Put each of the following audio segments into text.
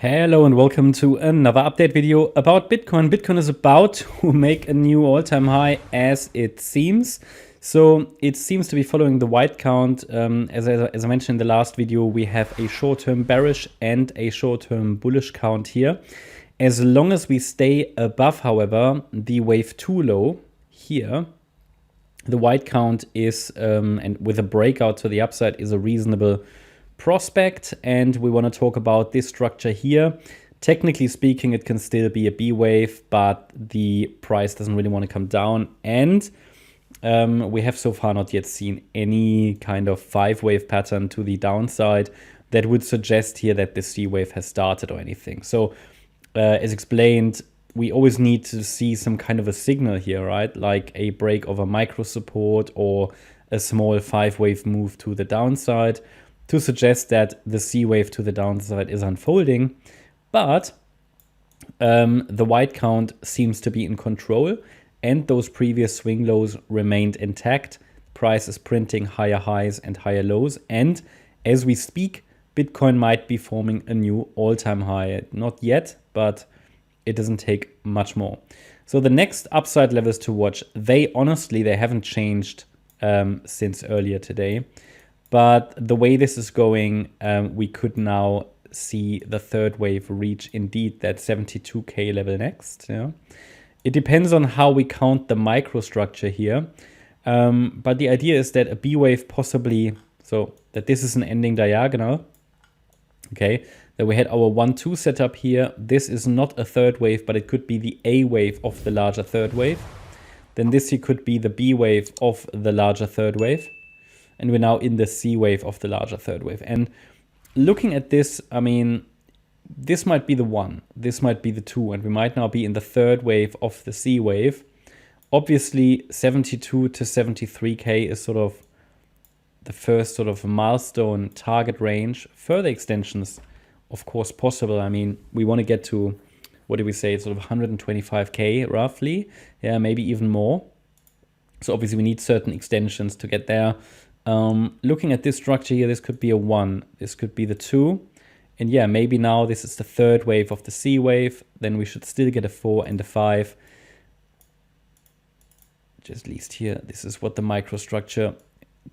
Hello and welcome to another update video about Bitcoin. Bitcoin is about to make a new all-time high as it seems. So it seems to be following the white count. As I mentioned in the last video, we have a short-term bearish and a short-term bullish count here. As long as we stay above, however, the wave 2 low here, the white count is, and with a breakout to the upside, is a reasonable prospect. And we want to talk about this structure here. Technically speaking, it can still be a B wave, but the price doesn't really want to come down. And we have so far not yet seen any kind of 5-wave pattern to the downside that would suggest here that the C wave has started or anything. So as explained, we always need to see some kind of a signal here, right? Like a break of a micro support or a small 5-wave move to the downside to suggest that the C wave to the downside is unfolding. But the white count seems to be in control, and those previous swing lows remained intact. Price is printing higher highs and higher lows. And as we speak, Bitcoin might be forming a new all-time high. Not yet, but it doesn't take much more. So the next upside levels to watch, they haven't changed since earlier today. But the way this is going, we could now see the third wave reach indeed that 72K level next. Yeah. It depends on how we count the microstructure here. But the idea is that a B wave possibly, so that this is an ending diagonal. Okay, that we had our 1-2 setup here. This is not a third wave, but it could be the A wave of the larger third wave. Then this here could be the B wave of the larger third wave. And we're now in the C wave of the larger third wave. And looking at this, I mean, this might be the 1, this might be the 2, and we might now be in the third wave of the C wave. Obviously, 72 to 73K is sort of the first sort of milestone target range. Further extensions, of course, possible. I mean, we want to get to, what do we say, sort of 125K roughly. Yeah, maybe even more. So obviously we need certain extensions to get there. Looking at this structure here, this could be a 1, this could be the 2. And yeah, maybe now this is the third wave of the C wave. Then we should still get a 4 and a 5. Just at least here, this is what the microstructure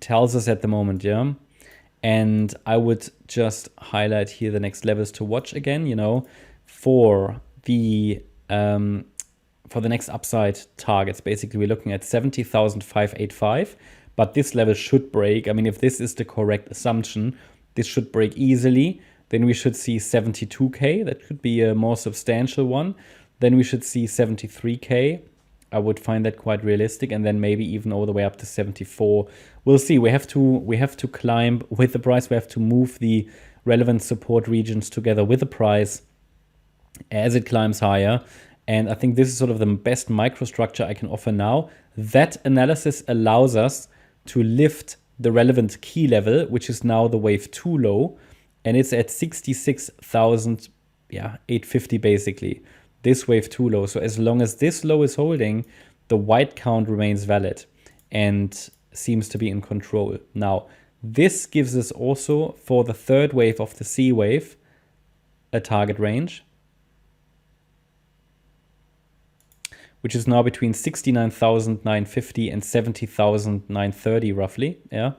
tells us at the moment, yeah. And I would just highlight here the next levels to watch again, you know, for the next upside targets. Basically, we're looking at 70,585. But this level should break. I mean, if this is the correct assumption, this should break easily. Then we should see 72K. That could be a more substantial one. Then we should see 73K. I would find that quite realistic. And then maybe even all the way up to 74. We'll see. We have to climb with the price. We have to move the relevant support regions together with the price as it climbs higher. And I think this is sort of the best microstructure I can offer now. That analysis allows us to lift the relevant key level, which is now the wave 2 low, and it's at 66,850 basically, this wave 2 low. So as long as this low is holding, the white count remains valid and seems to be in control. Now, this gives us also, for the third wave of the C wave, a target range, which is now between 69,950 and 70,930 roughly, yeah,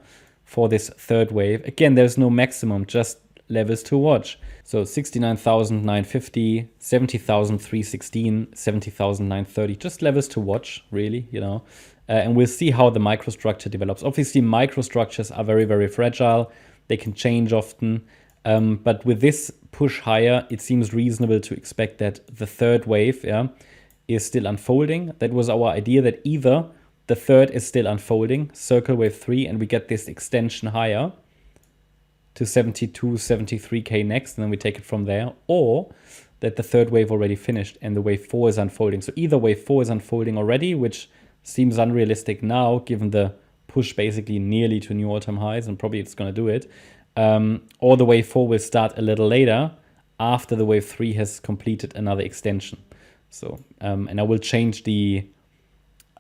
for this third wave. Again, there's no maximum, just levels to watch. So 69,950, 70,316, 70,930, just levels to watch, really, you know. And we'll see how the microstructure develops. Obviously, microstructures are very, very fragile. They can change often. But with this push higher, it seems reasonable to expect that the third wave, yeah, is still unfolding. That was our idea, that either the third is still unfolding, circle wave 3, and we get this extension higher to 72, 73K next, and then we take it from there, or that the third wave already finished and the wave 4 is unfolding. So either wave 4 is unfolding already, which seems unrealistic now, given the push basically nearly to new all-time highs, and probably it's going to do it, or the wave 4 will start a little later after the wave 3 has completed another extension. So, and I will change I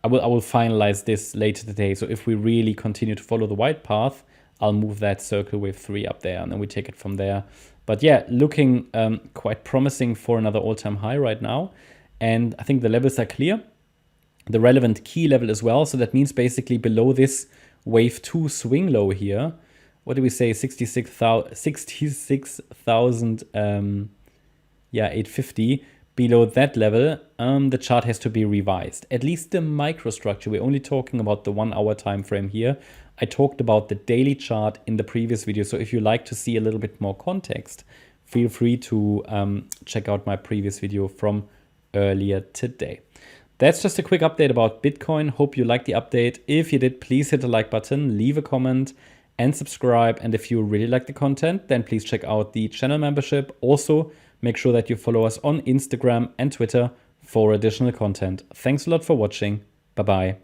will finalize this later today. So if we really continue to follow the white path, I'll move that circle wave 3 up there, and then we take it from there. But yeah, looking quite promising for another all-time high right now. And I think the levels are clear. The relevant key level as well. So that means basically below this wave 2 swing low here. What do we say? 66,000, yeah, 850. Below that level, the chart has to be revised. At least the microstructure. We're only talking about the 1 hour time frame here. I talked about the daily chart in the previous video. So if you like to see a little bit more context, feel free to check out my previous video from earlier today. That's just a quick update about Bitcoin. Hope you liked the update. If you did, please hit the like button, leave a comment, and subscribe. And if you really like the content, then please check out the channel membership. Also, make sure that you follow us on Instagram and Twitter for additional content. Thanks a lot for watching. Bye-bye.